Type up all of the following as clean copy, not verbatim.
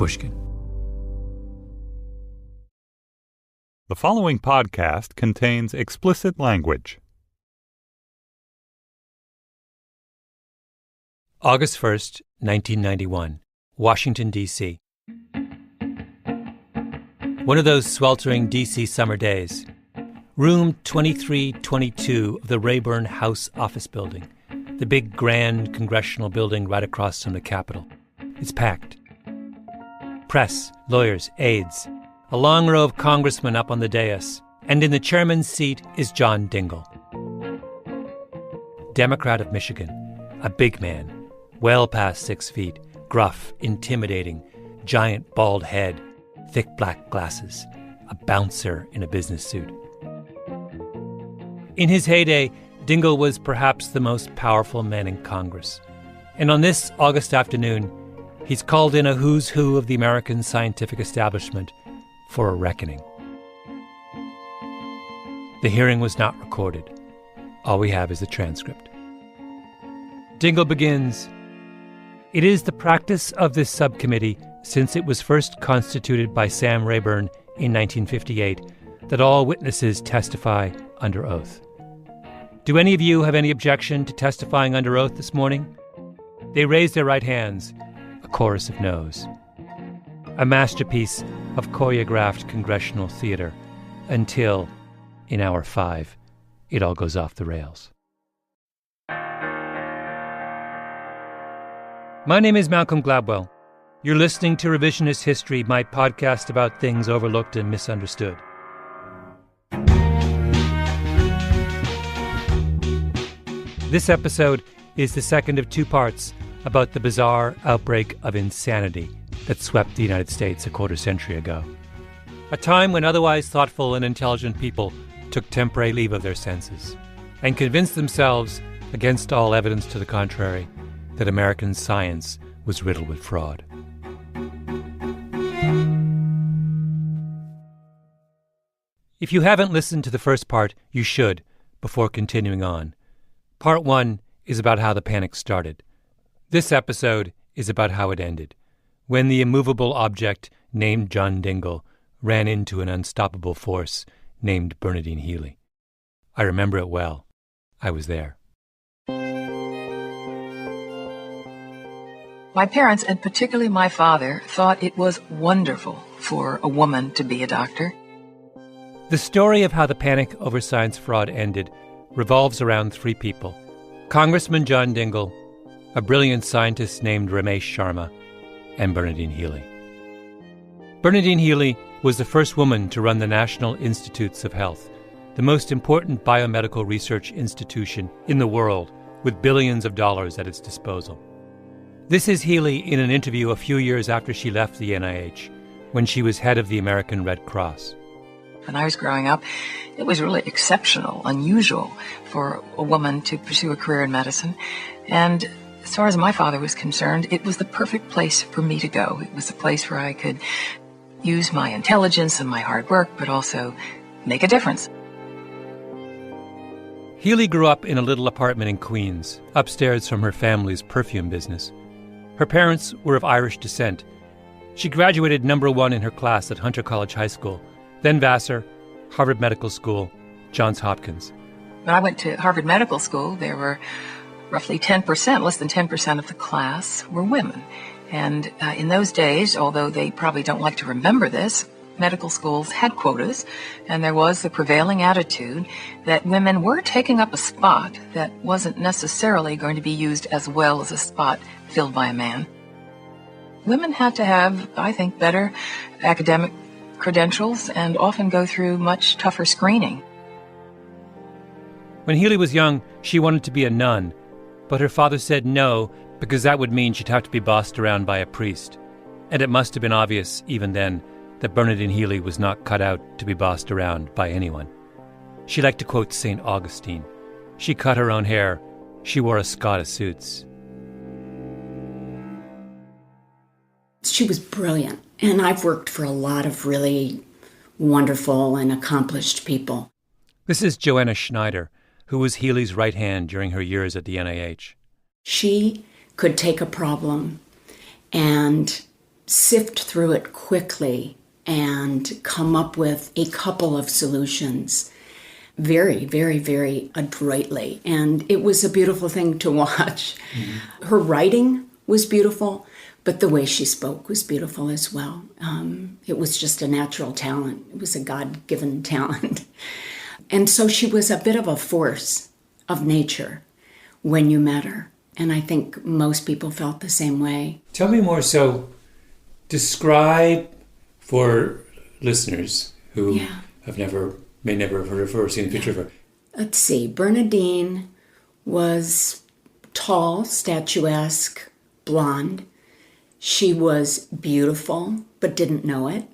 Pushkin. The following podcast contains explicit language. August 1st, 1991, Washington, D.C. One of those sweltering D.C. summer days. Room 2322 of the Rayburn House office building, the big grand congressional building right across from the Capitol. It's packed. Press, lawyers, aides, a long row of congressmen up on the dais, and in the chairman's seat is John Dingell. Democrat of Michigan, a big man, well past 6 feet, gruff, intimidating, giant bald head, thick black glasses, a bouncer in a business suit. In his heyday, Dingell was perhaps the most powerful man in Congress. And on this August afternoon, he's called in a who's who of the American scientific establishment for a reckoning. The hearing was not recorded. All we have is the transcript. Dingell begins, "It is the practice of this subcommittee, since it was first constituted by Sam Rayburn in 1958, that all witnesses testify under oath. Do any of you have any objection to testifying under oath this morning?" They raise their right hands, a chorus of noes. A masterpiece of choreographed congressional theater until, in hour 5, it all goes off the rails. My name is Malcolm Gladwell. You're listening to Revisionist History, my podcast about things overlooked and misunderstood. This episode is the second of 2 parts about the bizarre outbreak of insanity that swept the United States a quarter century ago. A time when otherwise thoughtful and intelligent people took temporary leave of their senses and convinced themselves, against all evidence to the contrary, that American science was riddled with fraud. If you haven't listened to the first part, you should, before continuing on. Part 1 is about how the panic started. This episode is about how it ended, when the immovable object named John Dingell ran into an unstoppable force named Bernardine Healy. I remember it well. I was there. My parents, and particularly my father, thought it was wonderful for a woman to be a doctor. The story of how the panic over science fraud ended revolves around 3 people: Congressman John Dingell, a brilliant scientist named Ramesh Sharma, and Bernardine Healy. Bernardine Healy was the first woman to run the National Institutes of Health, the most important biomedical research institution in the world, with billions of dollars at its disposal. This is Healy in an interview a few years after she left the NIH, when she was head of the American Red Cross. When I was growing up, it was really exceptional, unusual for a woman to pursue a career in medicine. And as far as my father was concerned, it was the perfect place for me to go. It was a place where I could use my intelligence and my hard work, but also make a difference. Healy grew up in a little apartment in Queens, upstairs from her family's perfume business. Her parents were of Irish descent. She graduated number 1 in her class at Hunter College High School, then Vassar, Harvard Medical School, Johns Hopkins. When I went to Harvard Medical School, there were roughly 10%, less than 10% of the class were women. And in those days, although they probably don't like to remember this, medical schools had quotas, and there was the prevailing attitude that women were taking up a spot that wasn't necessarily going to be used as well as a spot filled by a man. Women had to have, I think, better academic credentials and often go through much tougher screening. When Healy was young, she wanted to be a nun, but her father said no, because that would mean she'd have to be bossed around by a priest. And it must have been obvious, even then, that Bernardine Healy was not cut out to be bossed around by anyone. She liked to quote St. Augustine. She cut her own hair. She wore a Scott of suits. She was brilliant, and I've worked for a lot of really wonderful and accomplished people. This is Joanna Schneider, who was Healy's right hand during her years at the NIH. She could take a problem and sift through it quickly and come up with a couple of solutions very, very, very adroitly. And it was a beautiful thing to watch. Mm-hmm. Her writing was beautiful, but the way she spoke was beautiful as well. It was just a natural talent. It was a God-given talent. And so she was a bit of a force of nature when you met her. And I think most people felt the same way. Tell me more. So describe for listeners who may never have heard of her or seen a picture of her. Let's see. Bernadine was tall, statuesque, blonde. She was beautiful, but didn't know it.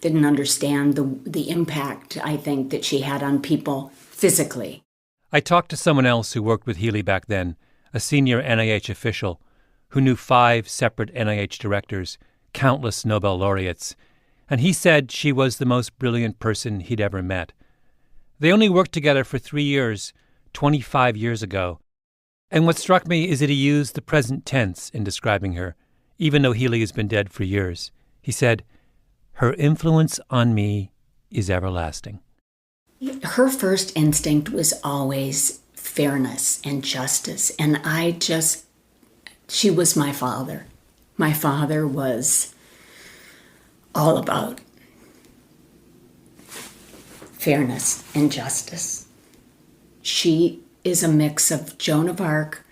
Didn't understand the impact, I think, that she had on people physically. I talked to someone else who worked with Healy back then, a senior NIH official who knew 5 separate NIH directors, countless Nobel laureates, and he said she was the most brilliant person he'd ever met. They only worked together for 3 years, 25 years ago, and what struck me is that he used the present tense in describing her, even though Healy has been dead for years. He said, "Her influence on me is everlasting." Her first instinct was always fairness and justice, and she was my father. My father was all about fairness and justice. She is a mix of Joan of Arc,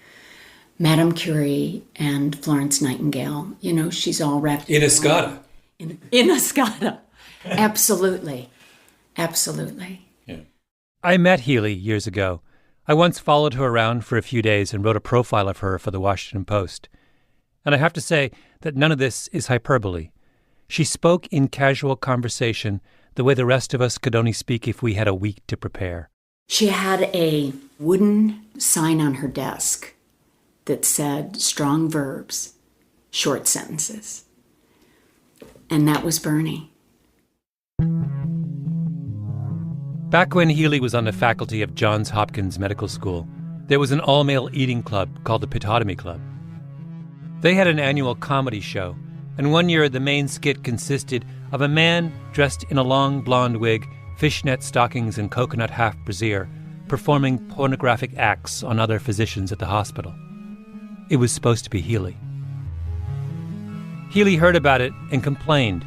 Madame Curie, and Florence Nightingale. You know, she's all wrapped in a Scada. In a Scada. Absolutely. Absolutely. Yeah. I met Healy years ago. I once followed her around for a few days and wrote a profile of her for the Washington Post. And I have to say that none of this is hyperbole. She spoke in casual conversation the way the rest of us could only speak if we had a week to prepare. She had a wooden sign on her desk that said strong verbs, short sentences. And that was Bernie. Back when Healy was on the faculty of Johns Hopkins Medical School, there was an all-male eating club called the Pitotomy Club. They had an annual comedy show, and one year the main skit consisted of a man dressed in a long blonde wig, fishnet stockings, and coconut half brassiere, performing pornographic acts on other physicians at the hospital. It was supposed to be Healy. Healy heard about it and complained.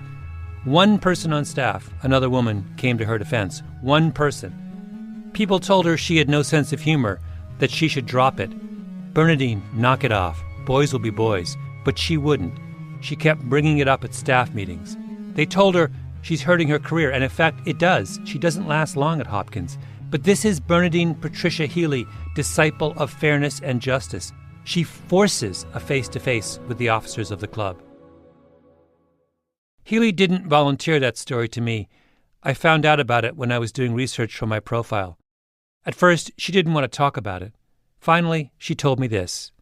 One person on staff, another woman, came to her defense. One person. People told her she had no sense of humor, that she should drop it. Bernadine, knock it off. Boys will be boys. But she wouldn't. She kept bringing it up at staff meetings. They told her she's hurting her career, and in fact, it does. She doesn't last long at Hopkins. But this is Bernadine Patricia Healy, disciple of fairness and justice. She forces a face-to-face with the officers of the club. Healy didn't volunteer that story to me. I found out about it when I was doing research for my profile. At first, she didn't want to talk about it. Finally, she told me this,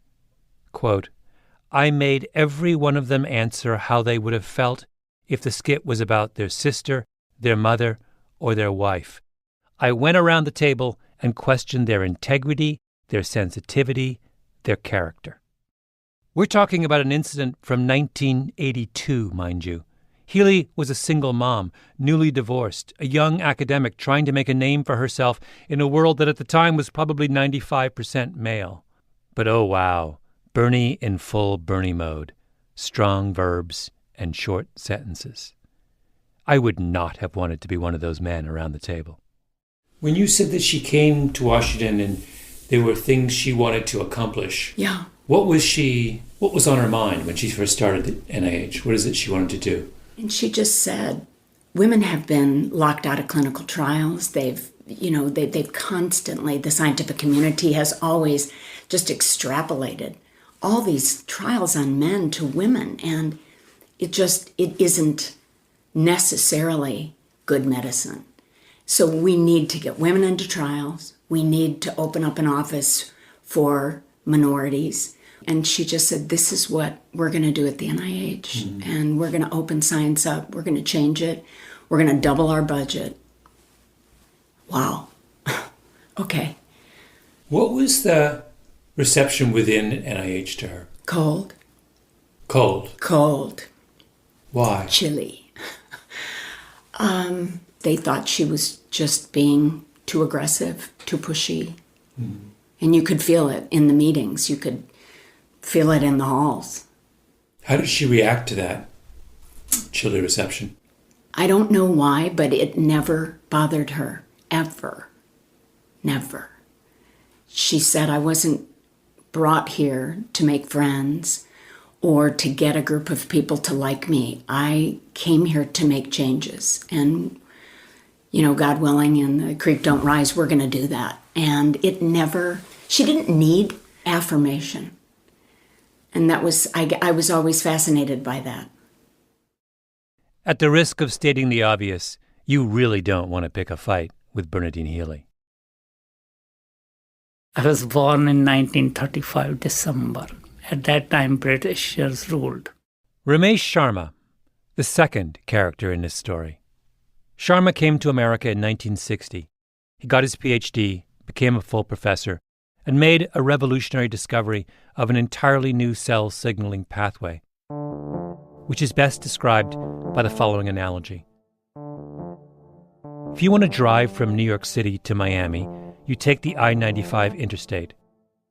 quote, "I made every one of them answer how they would have felt if the skit was about their sister, their mother, or their wife. I went around the table and questioned their integrity, their sensitivity, their character." We're talking about an incident from 1982, mind you. Healy was a single mom, newly divorced, a young academic trying to make a name for herself in a world that at the time was probably 95% male. But oh wow, Bernie in full Bernie mode, strong verbs and short sentences. I would not have wanted to be one of those men around the table. When you said that she came to Washington and there were things she wanted to accomplish, yeah. What was on her mind when she first started at NIH? What is it she wanted to do? And she just said, women have been locked out of clinical trials. They've constantly, the scientific community has always just extrapolated all these trials on men to women. And it isn't necessarily good medicine. So we need to get women into trials. We need to open up an office for minorities. And she just said, this is what we're going to do at the NIH. Mm-hmm. And we're going to open science up. We're going to change it. We're going to double our budget. Wow. Okay. What was the reception within NIH to her? Cold. Cold? Cold. Why? chilly. They thought she was just being too aggressive, too pushy. And you could feel it in the meetings. You could feel it in the halls. How did she react to that chilly reception? I don't know why, but it never bothered her, ever. Never. She said, I wasn't brought here to make friends or to get a group of people to like me. I came here to make changes. And, God willing, and the creek don't rise, we're going to do that. And she didn't need affirmation. And I was always fascinated by that. At the risk of stating the obvious, you really don't want to pick a fight with Bernadine Healy. I was born in 1935, December. At that time, Britishers ruled. Ramesh Sharma, the second character in this story. Sharma came to America in 1960. He got his PhD, became a full professor, and made a revolutionary discovery of an entirely new cell signaling pathway, which is best described by the following analogy. If you want to drive from New York City to Miami, you take the I-95 interstate.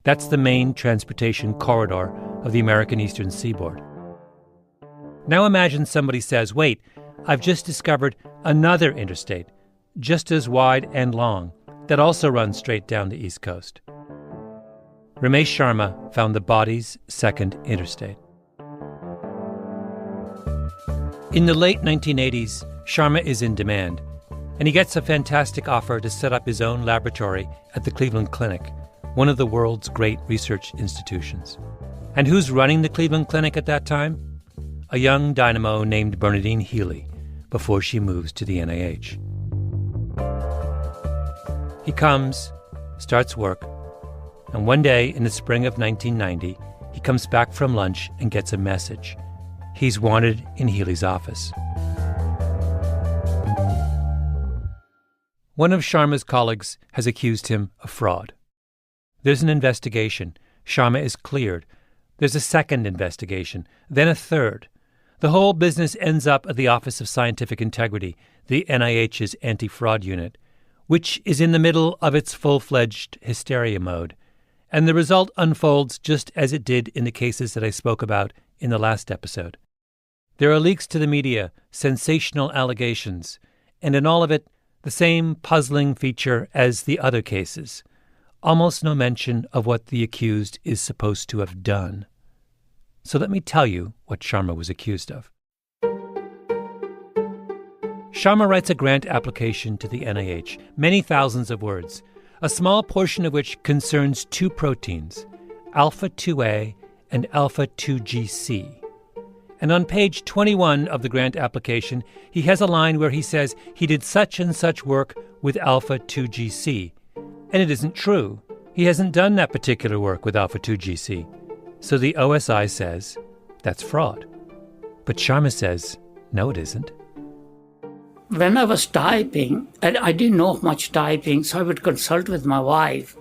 That's the main transportation corridor of the American Eastern Seaboard. Now imagine somebody says, wait, I've just discovered another interstate, just as wide and long, that also runs straight down the East Coast. Ramesh Sharma found the body's second interstate. In the late 1980s, Sharma is in demand, and he gets a fantastic offer to set up his own laboratory at the Cleveland Clinic, one of the world's great research institutions. And who's running the Cleveland Clinic at that time? A young dynamo named Bernadine Healy, before she moves to the NIH. He comes, starts work, and one day in the spring of 1990, he comes back from lunch and gets a message. He's wanted in Healy's office. One of Sharma's colleagues has accused him of fraud. There's an investigation. Sharma is cleared. There's a second investigation, then a third. The whole business ends up at the Office of Scientific Integrity, the NIH's anti-fraud unit, which is in the middle of its full-fledged hysteria mode. And the result unfolds just as it did in the cases that I spoke about in the last episode. There are leaks to the media, sensational allegations, and in all of it, the same puzzling feature as the other cases. Almost no mention of what the accused is supposed to have done. So let me tell you what Sharma was accused of. Sharma writes a grant application to the NIH, many thousands of words, a small portion of which concerns two proteins, alpha-2A and alpha-2GC. And on page 21 of the grant application, he has a line where he says he did such and such work with alpha-2GC. And it isn't true. He hasn't done that particular work with alpha-2GC. So the OSI says that's fraud. But Sharma says, no, it isn't. When I was typing, I didn't know much typing, so I would consult with my wife.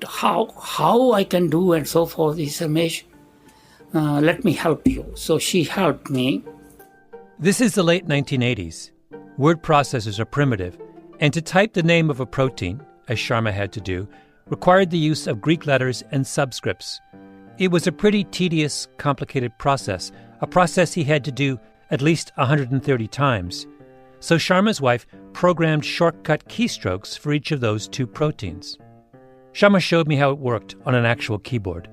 How I can do and so forth. He said, Ramesh, let me help you. So she helped me. This is the late 1980s. Word processors are primitive, and to type the name of a protein, as Sharma had to do, required the use of Greek letters and subscripts. It was a pretty tedious, complicated process, a process he had to do at least 130 times. So Sharma's wife programmed shortcut keystrokes for each of those two proteins. Sharma showed me how it worked on an actual keyboard.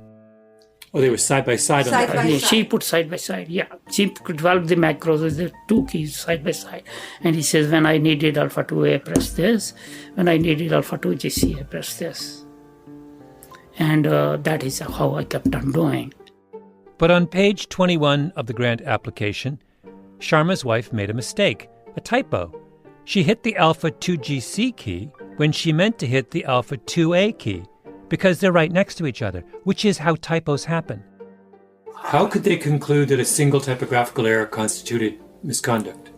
Oh, they were side by side on that. She put side by side, yeah. She developed the macros with the two keys side by side. And he says, when I needed alpha-2A, I press this. When I needed alpha-2GC, I press this. And that is how I kept on doing. But on page 21 of the grant application, Sharma's wife made a mistake, a typo. She hit the alpha-2GC key when she meant to hit the alpha-2A key, because they're right next to each other, which is how typos happen. How could they conclude that a single typographical error constituted misconduct?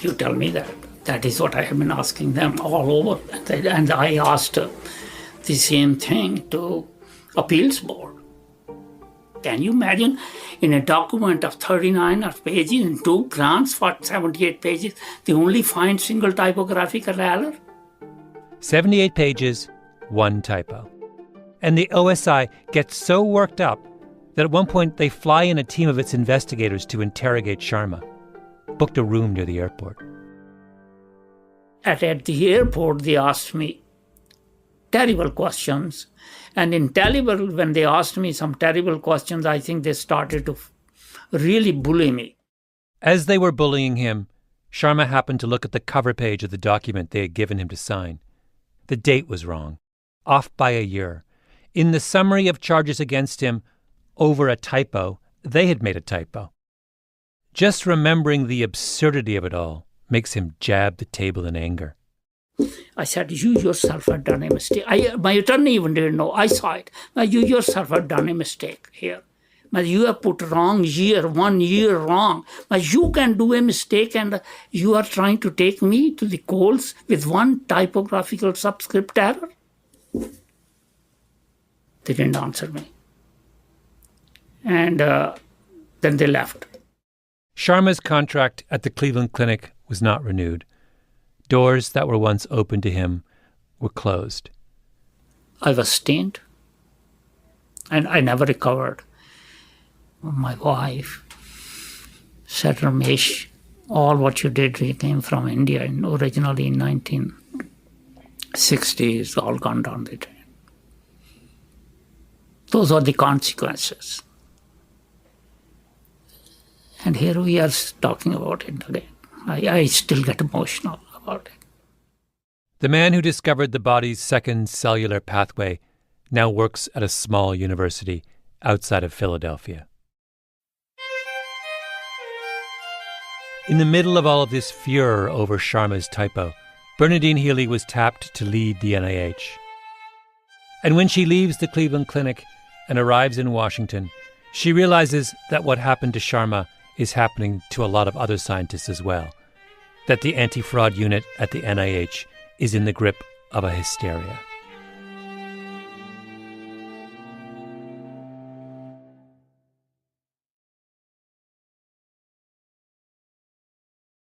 You tell me that. That is what I have been asking them all over. And I asked the same thing to appeals board. Can you imagine in a document of 39 pages and 2 grants for 78 pages, they only find single typographical error? 78 pages, 1 typo. And the OSI gets so worked up that at one point they fly in a team of its investigators to interrogate Sharma, booked a room near the airport. At the airport, they asked me terrible questions. And in terrible, when they asked me some terrible questions, I think they started to really bully me. As they were bullying him, Sharma happened to look at the cover page of the document they had given him to sign. The date was wrong, off by a year. In the summary of charges against him, over a typo, they had made a typo. Just remembering the absurdity of it all makes him jab the table in anger. I said, you yourself have done a mistake. My attorney even didn't know. I saw it. You yourself have done a mistake here. You have put wrong year, 1 year wrong. You can do a mistake and you are trying to take me to the coals with 1 typographical subscript error? They didn't answer me. And then they left. Sharma's contract at the Cleveland Clinic was not renewed. Doors that were once open to him were closed. I was stained, and I never recovered. My wife said, Ramesh, all what you did came from India, and originally in 1960s, all gone down the drain. Those are the consequences. And here we are talking about it again. I still get emotional about it. The man who discovered the body's second cellular pathway now works at a small university outside of Philadelphia. In the middle of all of this furor over Sharma's typo, Bernadine Healy was tapped to lead the NIH. And when she leaves the Cleveland Clinic and arrives in Washington, she realizes that what happened to Sharma is happening to a lot of other scientists as well, that the anti-fraud unit at the NIH is in the grip of a hysteria.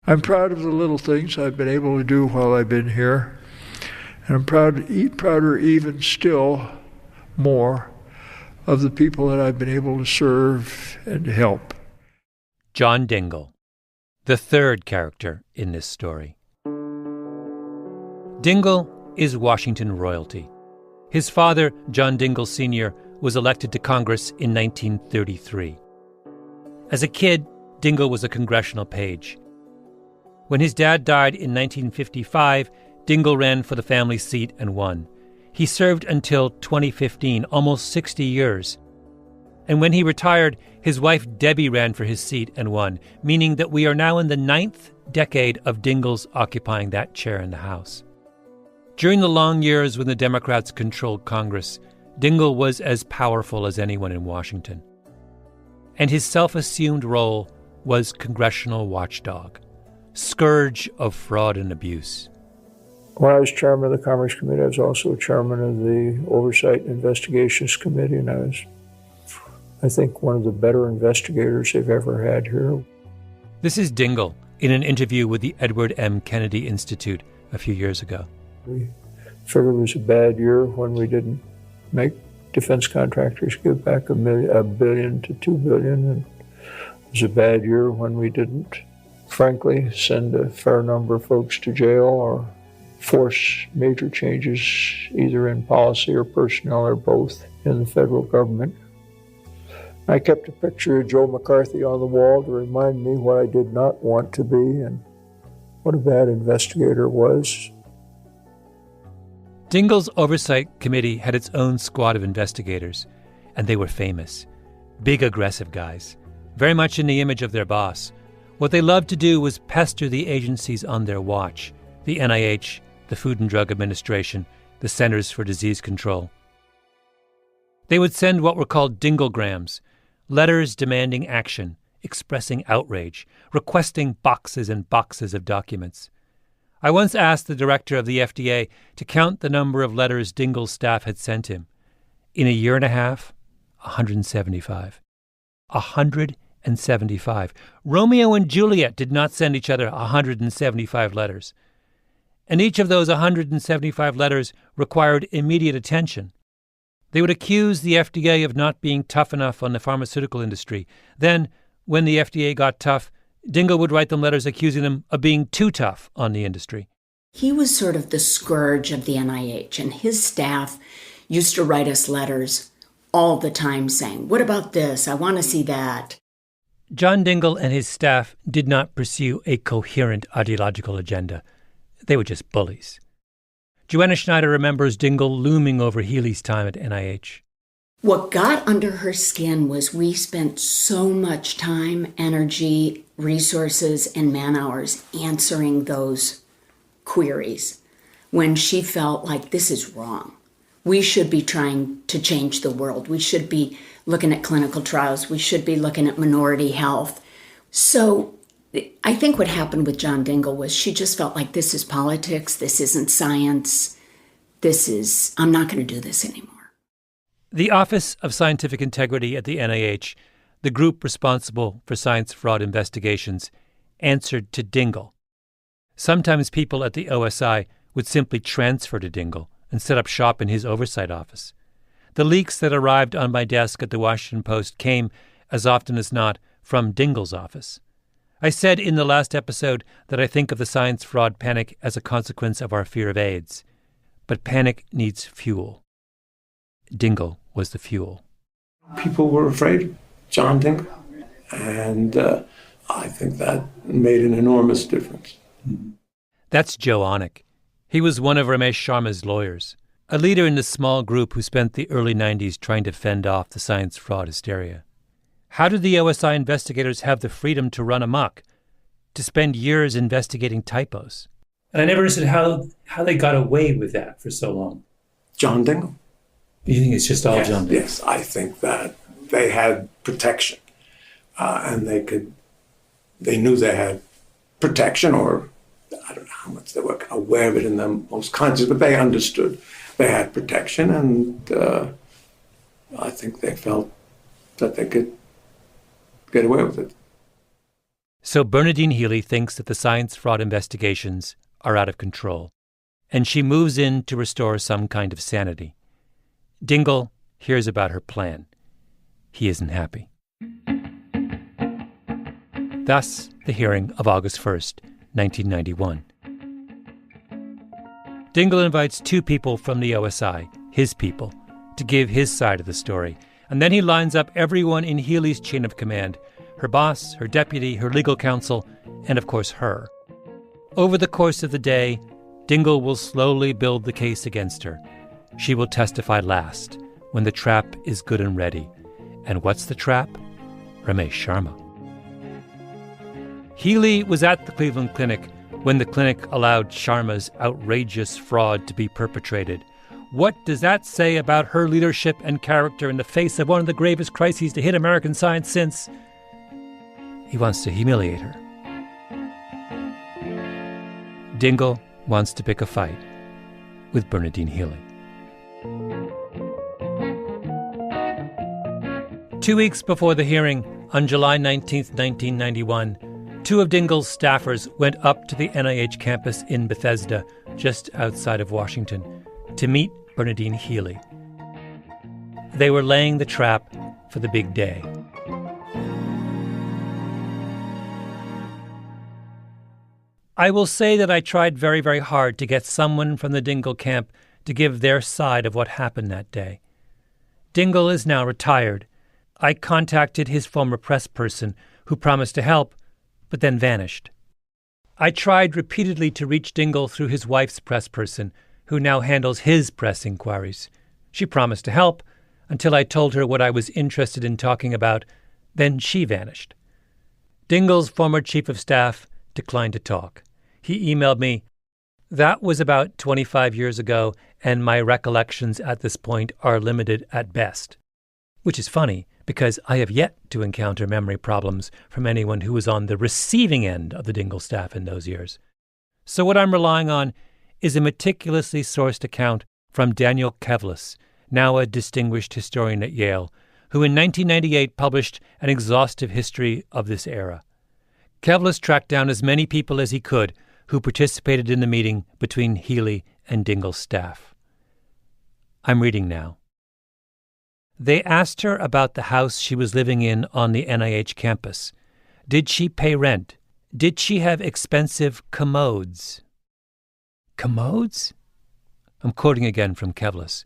I'm proud of the little things I've been able to do while I've been here, and I'm prouder even still more of the people that I've been able to serve and to help. John Dingell, the third character in this story. Dingell is Washington royalty. His father, John Dingell Sr., was elected to Congress in 1933. As a kid, Dingell was a congressional page. When his dad died in 1955, Dingell ran for the family seat and won. He served until 2015, almost 60 years. And when he retired, his wife Debbie ran for his seat and won, meaning that we are now in the 9th decade of Dingell's occupying that chair in the House. During the long years when the Democrats controlled Congress, Dingell was as powerful as anyone in Washington. And his self-assumed role was congressional watchdog, scourge of fraud and abuse. When I was chairman of the Commerce Committee, I was also chairman of the Oversight and Investigations Committee, and I was, I think, one of the better investigators they've ever had here. This is Dingell in an interview with the Edward M. Kennedy Institute a few years ago. We figured it was a bad year when we didn't make defense contractors give back $1 billion to $2 billion, and it was a bad year when we didn't, frankly, send a fair number of folks to jail or force major changes either in policy or personnel or both in the federal government. I kept a picture of Joe McCarthy on the wall to remind me what I did not want to be and what a bad investigator was. Dingell's Oversight Committee had its own squad of investigators, and they were famous. Big, aggressive guys, very much in the image of their boss. What they loved to do was pester the agencies on their watch, the NIH, the Food and Drug Administration, the Centers for Disease Control. They would send what were called Dingellgrams, letters demanding action, expressing outrage, requesting boxes and boxes of documents. I once asked the director of the FDA to count the number of letters Dingell's staff had sent him. In a year and a half, 175. 175. Romeo and Juliet did not send each other 175 letters. And each of those 175 letters required immediate attention. They would accuse the FDA of not being tough enough on the pharmaceutical industry. Then, when the FDA got tough, Dingell would write them letters accusing them of being too tough on the industry. He was sort of the scourge of the NIH, and his staff used to write us letters all the time saying, "What about this? I want to see that." John Dingell and his staff did not pursue a coherent ideological agenda. They were just bullies. Joanna Schneider remembers Dingell looming over Healy's time at NIH. What got under her skin was we spent so much time, energy, resources, and man-hours answering those queries when she felt like this is wrong. We should be trying to change the world. We should be looking at clinical trials. We should be looking at minority health. So I think what happened with John Dingell was she just felt like this is politics. This isn't science. I'm not going to do this anymore. The Office of Scientific Integrity at the NIH, the group responsible for science fraud investigations, answered to Dingell. Sometimes people at the OSI would simply transfer to Dingell and set up shop in his oversight office. The leaks that arrived on my desk at the Washington Post came, as often as not, from Dingell's office. I said in the last episode that I think of the science fraud panic as a consequence of our fear of AIDS. But panic needs fuel. Dingell was the fuel. People were afraid of John Dingell, and I think that made an enormous difference. That's Joe Onick. He was one of Ramesh Sharma's lawyers, a leader in the small group who spent the early 90s trying to fend off the science fraud hysteria. How did the OSI investigators have the freedom to run amok, to spend years investigating typos? And I never understood how they got away with that for so long. John Dingell. You think it's just all Yes, John Dingell? yes, I think that they had protection, and they knew they had protection, or I don't know how much they were aware of it in the most conscious, but they understood they had protection, and I think they felt that they could get away with it. So Bernadine Healy thinks that the science fraud investigations are out of control, and she moves in to restore some kind of sanity. Dingell hears about her plan. He isn't happy. Thus, the hearing of August 1st, 1991. Dingell invites two people from the OSI, his people, to give his side of the story, and then he lines up everyone in Healy's chain of command, her boss, her deputy, her legal counsel, and of course her. Over the course of the day, Dingell will slowly build the case against her. She will testify last, when the trap is good and ready. And what's the trap? Ramesh Sharma. Healy was at the Cleveland Clinic when the clinic allowed Sharma's outrageous fraud to be perpetrated. What does that say about her leadership and character in the face of one of the gravest crises to hit American science since? He wants to humiliate her. Dingell wants to pick a fight with Bernadine Healy. 2 weeks before the hearing, on July 19, 1991, two of Dingell's staffers went up to the NIH campus in Bethesda, just outside of Washington, to meet Bernadine Healy. They were laying the trap for the big day. I will say that I tried very, very hard to get someone from the Dingell camp to give their side of what happened that day. Dingell is now retired. I contacted his former press person, who promised to help, but then vanished. I tried repeatedly to reach Dingell through his wife's press person, who now handles his press inquiries. She promised to help until I told her what I was interested in talking about. Then she vanished. Dingell's former chief of staff declined to talk. He emailed me, "That was about 25 years ago, and my recollections at this point are limited at best." Which is funny, because I have yet to encounter memory problems from anyone who was on the receiving end of the Dingell staff in those years. So what I'm relying on is a meticulously sourced account from Daniel Kevles, now a distinguished historian at Yale, who in 1998 published an exhaustive history of this era. Kevles tracked down as many people as he could who participated in the meeting between Healy and Dingell's staff. I'm reading now. They asked her about the house she was living in on the NIH campus. Did she pay rent? Did she have expensive commodes? Commodes? I'm quoting again from Kevles.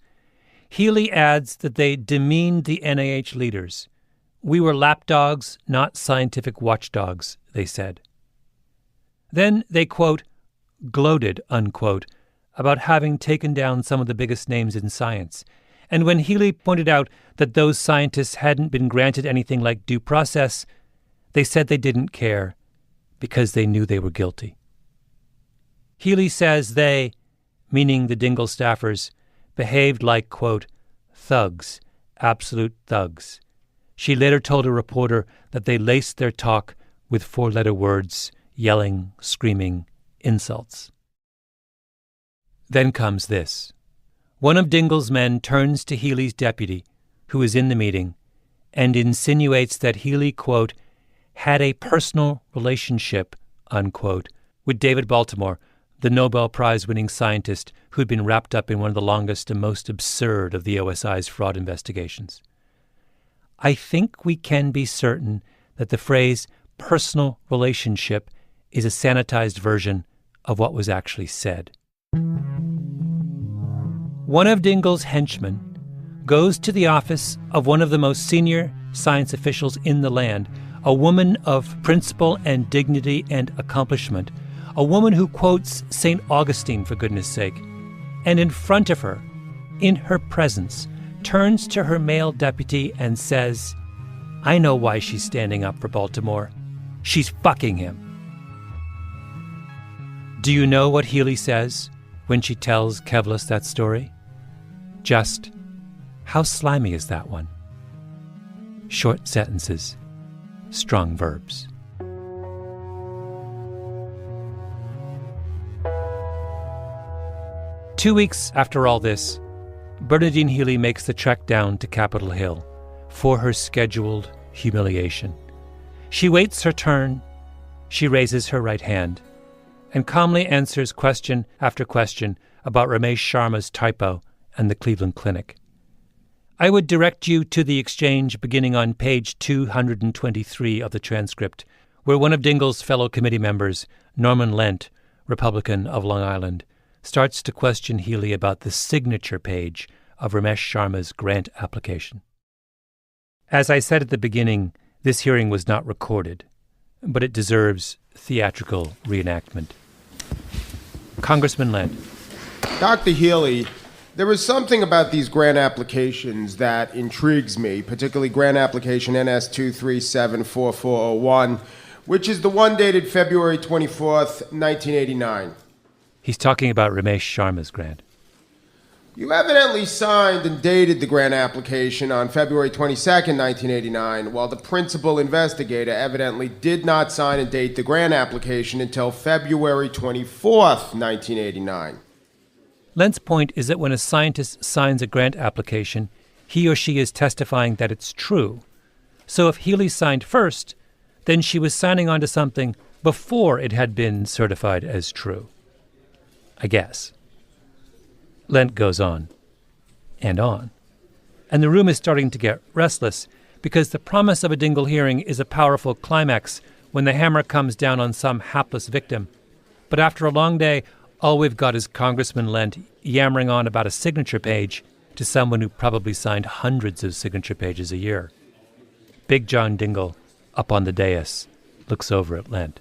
Healy adds that they demeaned the NIH leaders. We were lapdogs, not scientific watchdogs, they said. Then they, quote, gloated, unquote, about having taken down some of the biggest names in science. And when Healy pointed out that those scientists hadn't been granted anything like due process, they said they didn't care because they knew they were guilty. Healy says they, meaning the Dingell staffers, behaved like, quote, thugs, absolute thugs. She later told a reporter that they laced their talk with four-letter words, yelling, screaming, insults. Then comes this. One of Dingell's men turns to Healy's deputy, who is in the meeting, and insinuates that Healy, quote, had a personal relationship, unquote, with David Baltimore, the Nobel Prize-winning scientist who'd been wrapped up in one of the longest and most absurd of the OSI's fraud investigations. I think we can be certain that the phrase personal relationship is a sanitized version of what was actually said. One of Dingell's henchmen goes to the office of one of the most senior science officials in the land, a woman of principle and dignity and accomplishment, a woman who quotes St. Augustine, for goodness sake, and in front of her, in her presence, turns to her male deputy and says, I know why she's standing up for Baltimore. She's fucking him. Do you know what Healy says when she tells Kevles that story? Just, how slimy is that one? Short sentences, strong verbs. Two weeks after all this, Bernadine Healy makes the trek down to Capitol Hill for her scheduled humiliation. She waits her turn, she raises her right hand, and calmly answers question after question about Ramesh Sharma's typo and the Cleveland Clinic. I would direct you to the exchange beginning on page 223 of the transcript, where one of Dingell's fellow committee members, Norman Lent, Republican of Long Island, starts to question Healy about the signature page of Ramesh Sharma's grant application. As I said at the beginning, this hearing was not recorded, but it deserves theatrical reenactment. Congressman Lent. Dr. Healy, there is something about these grant applications that intrigues me, particularly grant application NS2374401, which is the one dated February 24th, 1989. He's talking about Ramesh Sharma's grant. You evidently signed and dated the grant application on February 22nd, 1989, while the principal investigator evidently did not sign and date the grant application until February 24th, 1989. Lent's point is that when a scientist signs a grant application, he or she is testifying that it's true. So if Healy signed first, then she was signing on to something before it had been certified as true. I guess. Lent goes on, and the room is starting to get restless because the promise of a Dingell hearing is a powerful climax when the hammer comes down on some hapless victim. But after a long day, all we've got is Congressman Lent yammering on about a signature page to someone who probably signed hundreds of signature pages a year. Big John Dingell, up on the dais, looks over at Lent.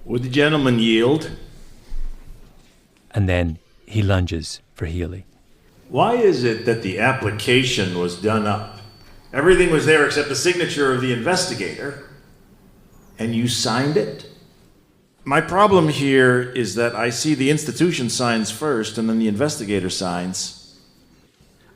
Would the gentleman yield? And then he lunges for Healy. Why is it that the application was done up? Everything was there except the signature of the investigator, and you signed it? My problem here is that I see the institution signs first and then the investigator signs.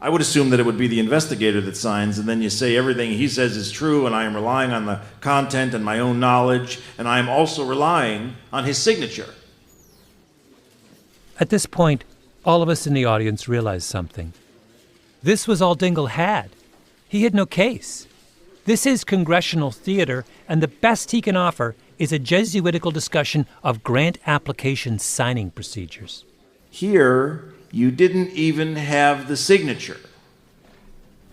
I would assume that it would be the investigator that signs, and then you say everything he says is true, and I am relying on the content and my own knowledge, and I am also relying on his signature. At this point, all of us in the audience realize something. This was all Dingell had. He had no case. This is congressional theater, and the best he can offer is a Jesuitical discussion of grant application signing procedures. Here, you didn't even have the signature.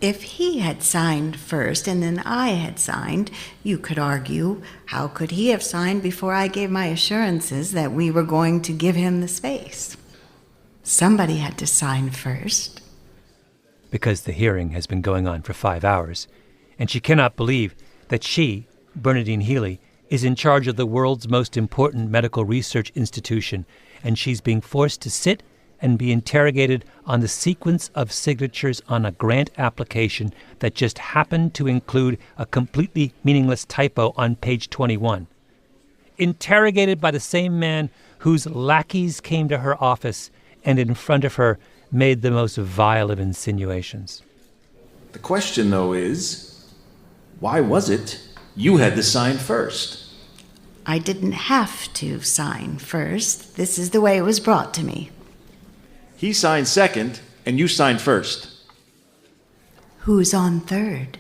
If he had signed first and then I had signed, you could argue, how could he have signed before I gave my assurances that we were going to give him the space? Somebody had to sign first. Because the hearing has been going on for 5 hours, and she cannot believe that she, Bernadine Healy, is in charge of the world's most important medical research institution, and she's being forced to sit and be interrogated on the sequence of signatures on a grant application that just happened to include a completely meaningless typo on page 21. Interrogated by the same man whose lackeys came to her office and in front of her made the most vile of insinuations. The question, though, is, why was it you had to sign first? I didn't have to sign first. This is the way it was brought to me. He signed second, and you signed first. Who's on third?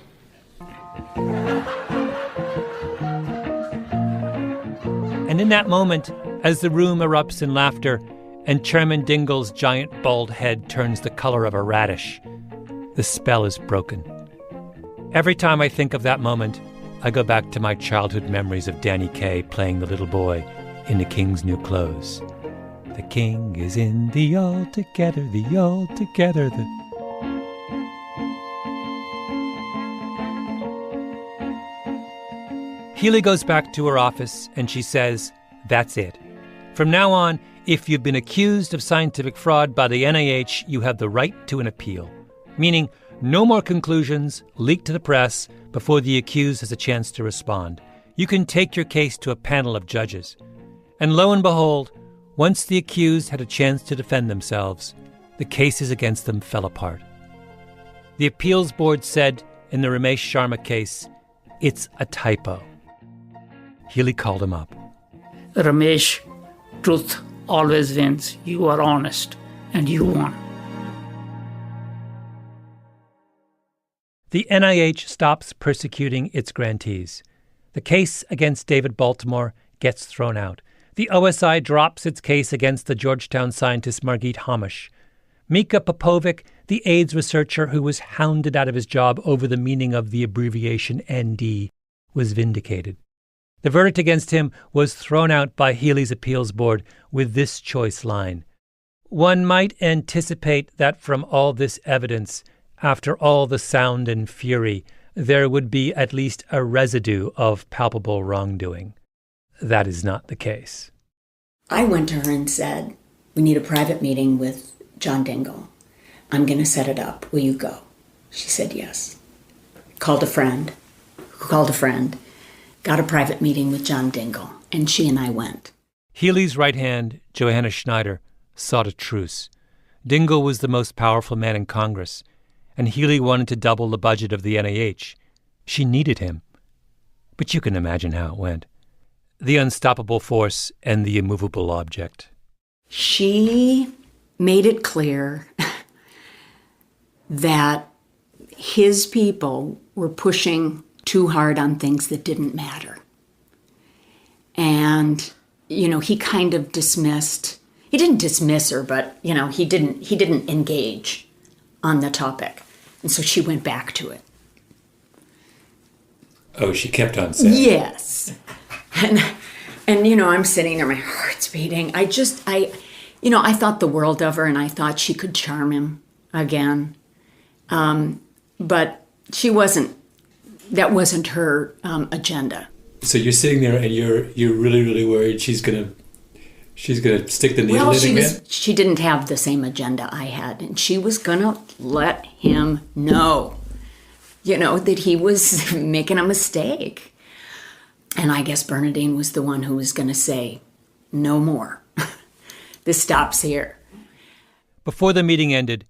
And in that moment, as the room erupts in laughter and Chairman Dingle's giant bald head turns the color of a radish, the spell is broken. Every time I think of that moment, I go back to my childhood memories of Danny Kaye playing the little boy in The King's New Clothes. The king is in the altogether, the... Healy goes back to her office and she says, that's it. From now on, if you've been accused of scientific fraud by the NIH, you have the right to an appeal. Meaning, no more conclusions leaked to the press before the accused has a chance to respond. You can take your case to a panel of judges. And lo and behold, once the accused had a chance to defend themselves, the cases against them fell apart. The appeals board said in the Ramesh Sharma case, it's a typo. Healy called him up. Ramesh, truth always wins. You are honest, and you won. The NIH stops persecuting its grantees. The case against David Baltimore gets thrown out. The OSI drops its case against the Georgetown scientist Margit Hamish. Mika Popovic, the AIDS researcher who was hounded out of his job over the meaning of the abbreviation ND, was vindicated. The verdict against him was thrown out by Healy's appeals board with this choice line. One might anticipate that from all this evidence, after all the sound and fury, there would be at least a residue of palpable wrongdoing. That is not the case. I went to her and said, we need a private meeting with John Dingell. I'm going to set it up. Will you go? She said yes. Called a friend, got a private meeting with John Dingell, and she and I went. Healy's right hand, Johanna Schneider, sought a truce. Dingell was the most powerful man in Congress, and Healy wanted to double the budget of the NIH. She needed him. But you can imagine how it went. The unstoppable force and the immovable object. She made it clear that his people were pushing too hard on things that didn't matter. And, he kind of dismissed, he didn't dismiss her, but, he didn't engage on the topic. And so she went back to it. Oh, she kept on saying. Yes. And I'm sitting there, my heart's beating. I thought the world of her, and I thought she could charm him again. But she wasn't, that wasn't her agenda. So you're sitting there and you're really, really worried she's gonna stick the needle in again? She didn't have the same agenda I had, and she was gonna let him know, that he was making a mistake. And I guess Bernadine was the one who was going to say, no more. This stops here. Before the meeting ended,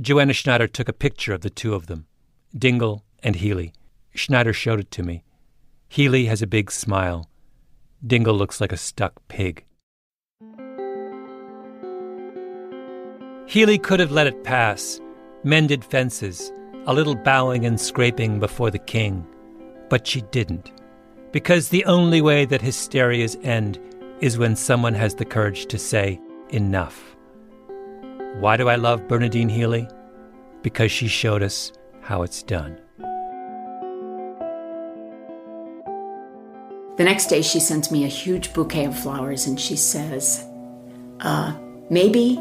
Joanna Schneider took a picture of the two of them, Dingell and Healy. Schneider showed it to me. Healy has a big smile. Dingell looks like a stuck pig. Healy could have let it pass, mended fences, a little bowing and scraping before the king. But she didn't, because the only way that hysterias end is when someone has the courage to say, enough. Why do I love Bernadine Healy? Because she showed us how it's done. The next day, she sends me a huge bouquet of flowers, and she says, maybe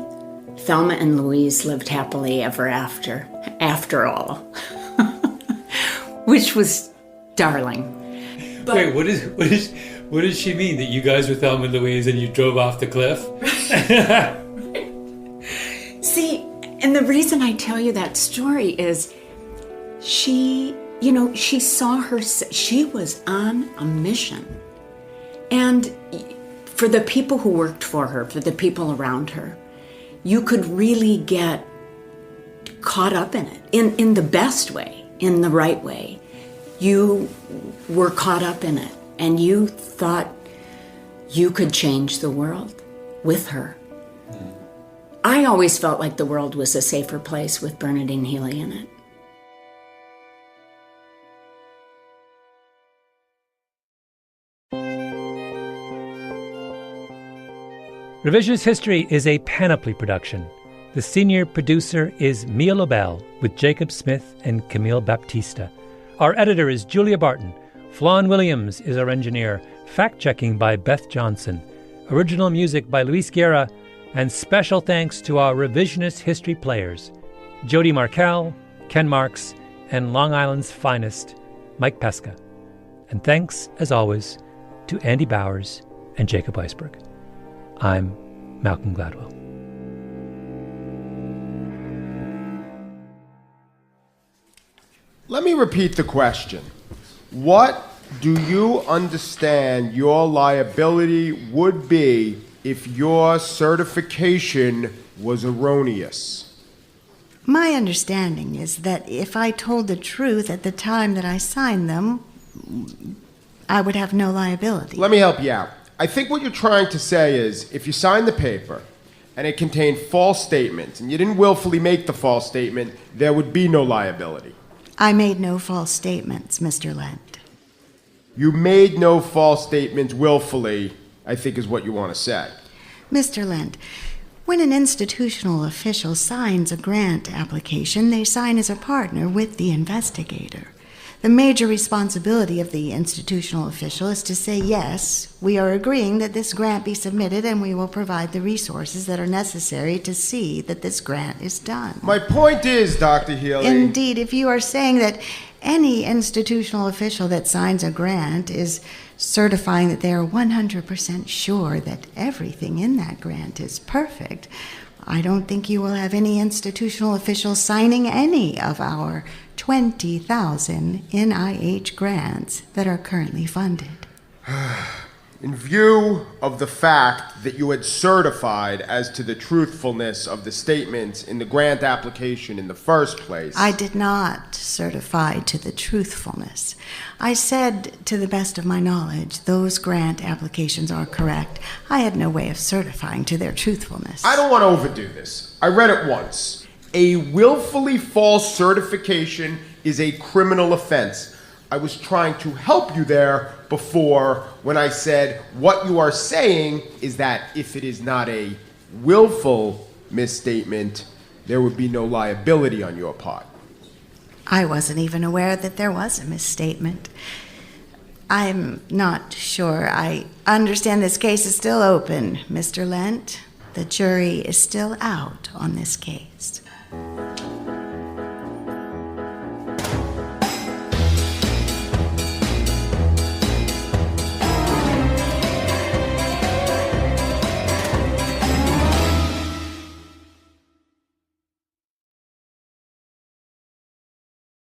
Thelma and Louise lived happily ever after all. Which was darling. But wait, what does she mean? That you guys were Thelma and Louise and you drove off the cliff? See, and the reason I tell you that story is she was on a mission. And for the people who worked for her, for the people around her, you could really get caught up in it, in the best way, in the right way. You were caught up in it, and you thought you could change the world with her. I always felt like the world was a safer place with Bernadine Healy in it. Revisionist History is a Panoply production. The senior producer is Mia Lobel with Jacob Smith and Camille Baptista. Our editor is Julia Barton. Flawn Williams is our engineer. Fact-checking by Beth Johnson. Original music by Luis Guerra. And special thanks to our Revisionist History players, Jody Markell, Ken Marks, and Long Island's finest, Mike Pesca. And thanks, as always, to Andy Bowers and Jacob Weisberg. I'm Malcolm Gladwell. Let me repeat the question. What do you understand your liability would be if your certification was erroneous? My understanding is that if I told the truth at the time that I signed them, I would have no liability. Let me help you out. I think what you're trying to say is, if you signed the paper and it contained false statements and you didn't willfully make the false statement, there would be no liability. I made no false statements, Mr. Lent. You made no false statements willfully, I think is what you want to say. Mr. Lent, when an institutional official signs a grant application, they sign as a partner with the investigator. The major responsibility of the institutional official is to say, yes, we are agreeing that this grant be submitted and we will provide the resources that are necessary to see that this grant is done. My point is, Dr. Healy... Indeed, if you are saying that any institutional official that signs a grant is certifying that they are 100% sure that everything in that grant is perfect, I don't think you will have any institutional officials signing any of our 20,000 NIH grants that are currently funded. In view of the fact that you had certified as to the truthfulness of the statements in the grant application in the first place... I did not certify to the truthfulness. I said, to the best of my knowledge, those grant applications are correct. I had no way of certifying to their truthfulness. I don't want to overdo this. I read it once. A willfully false certification is a criminal offense. I was trying to help you there before when I said what you are saying is that if it is not a willful misstatement, there would be no liability on your part. I wasn't even aware that there was a misstatement. I'm not sure. I understand this case is still open, Mr. Lent. The jury is still out on this case.